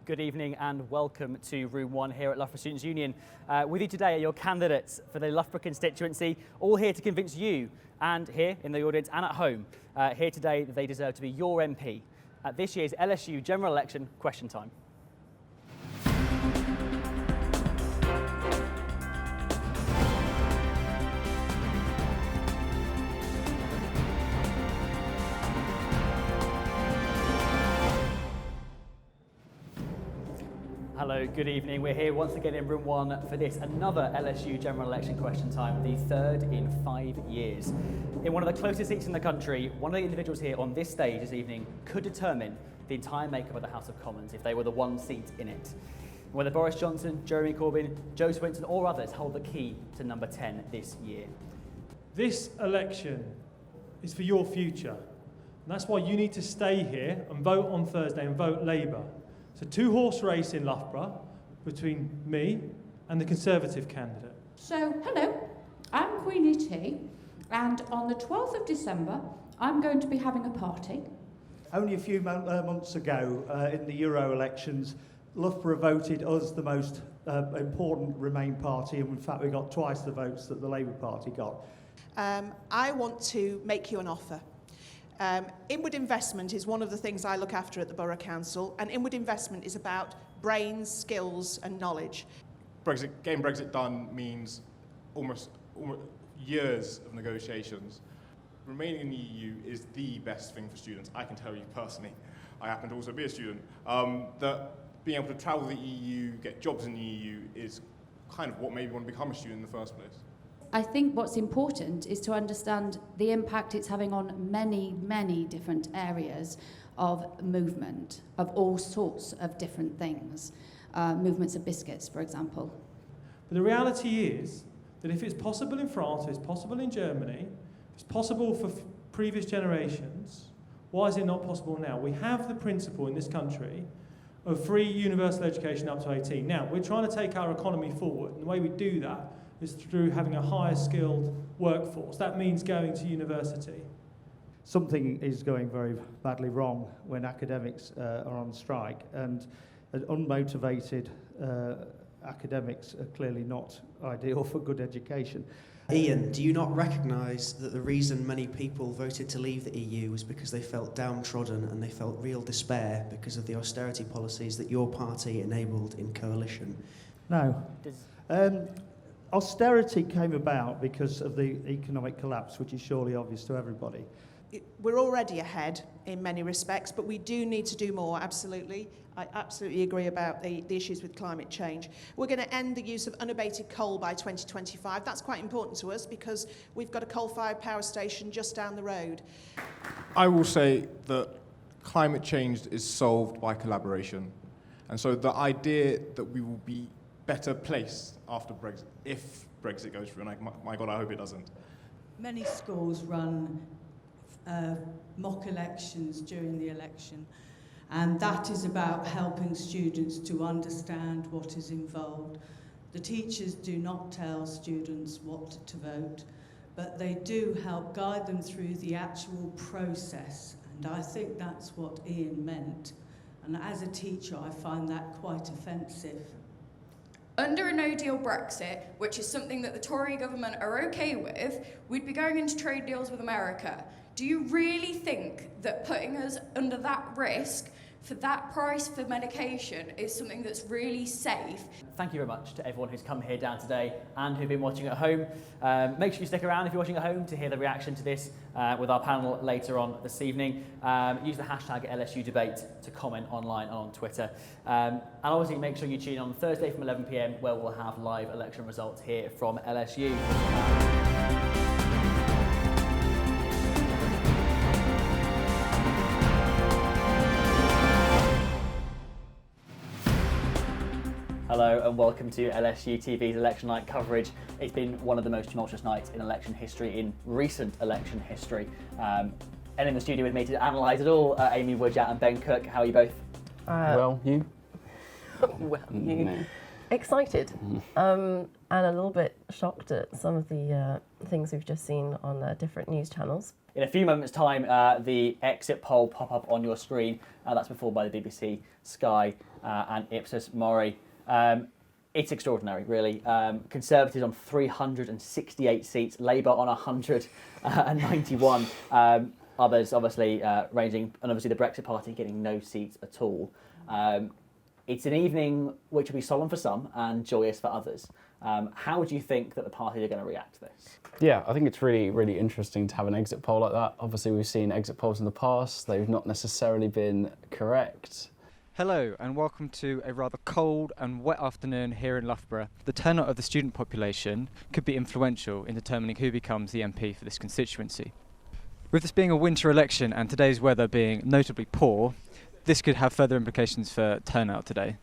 Good evening and welcome to Room 1 here at Loughborough Students' Union. With you today are your candidates for the Loughborough constituency, all here to convince you, and here in the audience and at home, here today that they deserve to be your MP at this year's LSU General Election Question Time. Hello, good evening. We're here once again in Room 1 for this, another LSU General Election Question Time, the third in 5 years. In one of the closest seats in the country, one of the individuals here on this stage this evening could determine the entire makeup of the House of Commons if they were the one seat in it. Whether Boris Johnson, Jeremy Corbyn, Joe Swinson or others hold the key to number 10 this year. This election is for your future. And that's why you need to stay here and vote on Thursday and vote Labour. It's a two-horse race in Loughborough between me and the Conservative candidate. So, hello, I'm Queenie T, and on the 12th of December, I'm going to be having a party. Only a few months ago, in the Euro elections, Loughborough voted us the most important Remain party, and in fact we got twice the votes that the Labour Party got. I want to make you an offer. Inward investment is one of the things I look after at the Borough Council, and inward investment is about brains, skills and knowledge. Getting Brexit done means almost years of negotiations. Remaining in the EU is the best thing for students. I can tell you personally, I happen to also be a student, that being able to travel the EU, get jobs in the EU is kind of what made me want to become a student in the first place. I think what's important is to understand the impact it's having on many, many different areas of movement, of all sorts of different things. Movements of biscuits, for example. But the reality is that if it's possible in France, if it's possible in Germany, if it's possible for previous generations, why is it not possible now? We have the principle in this country of free universal education up to 18. Now, we're trying to take our economy forward, and the way we do that is through having a higher skilled workforce. That means going to university. Something is going very badly wrong when academics are on strike, and unmotivated academics are clearly not ideal for good education. Ian, do you not recognise that the reason many people voted to leave the EU was because they felt downtrodden and they felt real despair because of the austerity policies that your party enabled in coalition? No. Austerity came about because of the economic collapse, which is surely obvious to everybody. We're already ahead in many respects, but we do need to do more, absolutely. I absolutely agree about the issues with climate change. We're going to end the use of unabated coal by 2025. That's quite important to us because we've got a coal-fired power station just down the road. I will say that climate change is solved by collaboration. And so the idea that we will be better placed after Brexit, if Brexit goes through, and my God, I hope it doesn't. Many schools run mock elections during the election, and that is about helping students to understand what is involved. The teachers do not tell students what to vote, but they do help guide them through the actual process, and I think that's what Ian meant. And as a teacher, I find that quite offensive. Under a no-deal Brexit, which is something that the Tory government are okay with, we'd be going into trade deals with America. Do you really think that putting us under that risk for that price for medication is something that's really safe? Thank you very much to everyone who's come here down today and who've been watching at home. Make sure you stick around if you're watching at home to hear the reaction to this with our panel later on this evening. Use the hashtag LSUdebate to comment online and on Twitter. And obviously make sure you tune in on Thursday from 11 p.m. where we'll have live election results here from LSU. Hello and welcome to LSUTV's election night coverage. It's been one of the most tumultuous nights in election history, in recent election history. And in the studio with me to analyse it all, Amy Woodjatt and Ben Cook. How are you both? Well, you? Well, you. Excited and a little bit shocked at some of the things we've just seen on different news channels. In a few moments' time, the exit poll pop up on your screen. That's been followed by the BBC, Sky and Ipsos Mori. It's extraordinary, really. Conservatives on 368 seats, Labour on 191. Others, obviously, ranging, and obviously the Brexit Party getting no seats at all. It's an evening which will be solemn for some and joyous for others. How do you think that the parties are going to react to this? Yeah, I think it's really, really interesting to have an exit poll like that. Obviously, we've seen exit polls in the past. They've not necessarily been correct. Hello and welcome to a rather cold and wet afternoon here in Loughborough. The turnout of the student population could be influential in determining who becomes the MP for this constituency. With this being a winter election and today's weather being notably poor, this could have further implications for turnout today.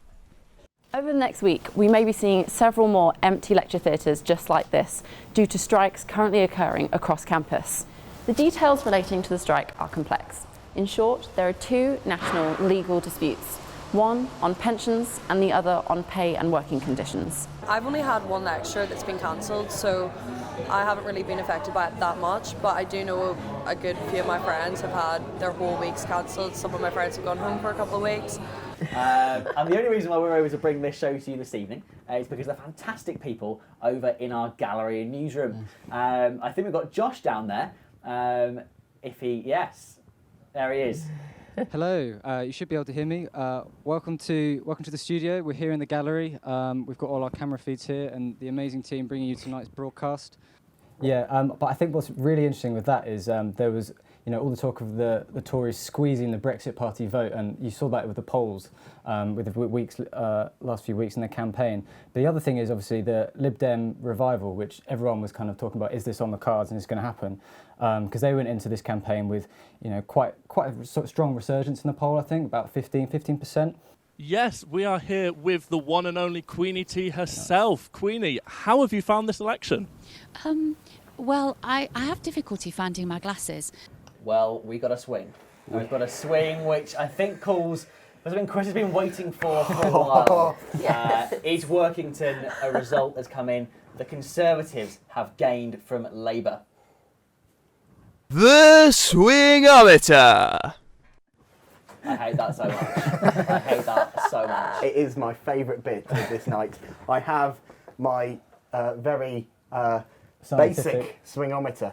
Over the next week, we may be seeing several more empty lecture theatres just like this, due to strikes currently occurring across campus. The details relating to the strike are complex. In short, there are two national legal disputes, one on pensions and the other on pay and working conditions. I've only had one lecture that's been cancelled, so I haven't really been affected by it that much, but I do know a good few of my friends have had their whole weeks cancelled. Some of my friends have gone home for a couple of weeks. And the only reason why we're able to bring this show to you this evening is because of the fantastic people over in our gallery and newsroom. I think we've got Josh down there. Yes, there he is. Hello, you should be able to hear me. Welcome to the studio. We're here in the gallery. We've got all our camera feeds here and the amazing team bringing you tonight's broadcast. Yeah, but I think what's really interesting with that is there was, all the talk of the Tories squeezing the Brexit Party vote, and you saw that with the polls with the last few weeks in their campaign. But the other thing is obviously the Lib Dem revival, which everyone was kind of talking about, is this on the cards and it's going to happen? Because they went into this campaign with, quite a sort of strong resurgence in the poll, I think, about 15%. Yes, we are here with the one and only Queenie T herself. Queenie, how have you found this election? Well, I have difficulty finding my glasses. Well, we got a swing. We've got a swing which I think calls... That's been Chris has been waiting for a while. East Workington, a result has come in. The Conservatives have gained from Labour. The Swingometer! I hate that so much. I hate that so much. It is my favourite bit of this night. I have my very basic swingometer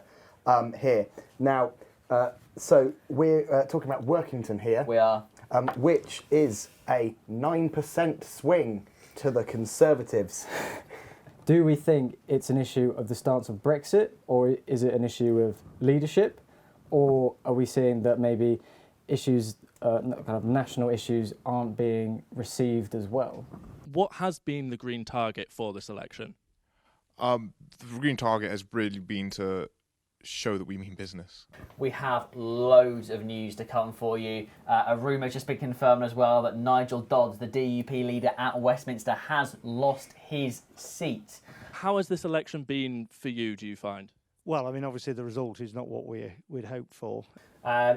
here. Now, so we're talking about Workington here. We are. Which is a 9% swing to the Conservatives. Do we think it's an issue of the stance of Brexit, or is it an issue of leadership, or are we seeing that maybe issues, kind of national issues, aren't being received as well? What has been the green target for this election? The green target has really been to show that we mean business. We have loads of news to come for you. A rumour just been confirmed as well that Nigel Dodds, the DUP leader at Westminster, has lost his seat. How has this election been for you, do you find? Well, I mean, obviously the result is not what we'd hoped for.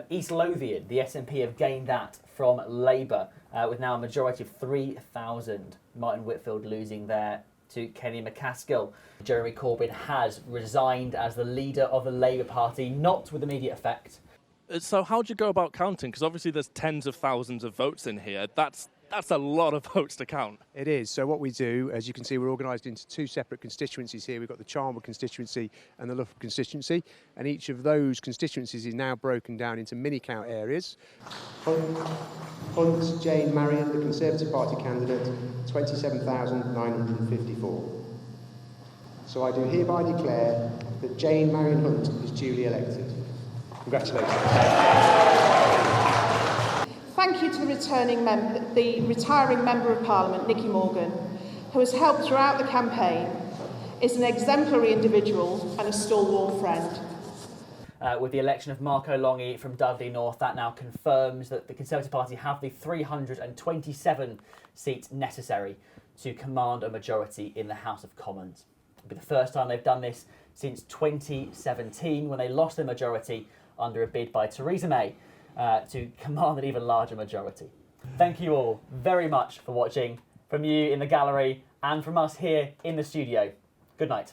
East Lothian, the SNP have gained that from Labour, with now a majority of 3,000. Martin Whitfield losing there to Kenny McCaskill. Jeremy Corbyn has resigned as the leader of the Labour Party, not with immediate effect. So how do you go about counting? Because obviously there's tens of thousands of votes in here. That's a lot of votes to count. It is. So what we do, as you can see, we're organised into two separate constituencies here. We've got the Charnwood constituency and the Loughborough constituency, and each of those constituencies is now broken down into mini-count areas. Hunt Jane Marion, the Conservative Party candidate, 27,954. So I do hereby declare that Jane Marion Hunt is duly elected. Congratulations. Thank you to the retiring Member of Parliament, Nicky Morgan, who has helped throughout the campaign, is an exemplary individual and a stalwart friend. With the election of Marco Longy from Dudley North, that now confirms that the Conservative Party have the 327 seats necessary to command a majority in the House of Commons. It'll be the first time they've done this since 2017, when they lost their majority under a bid by Theresa May to command an even larger majority. Thank you all very much for watching. From you in the gallery and from us here in the studio. Good night.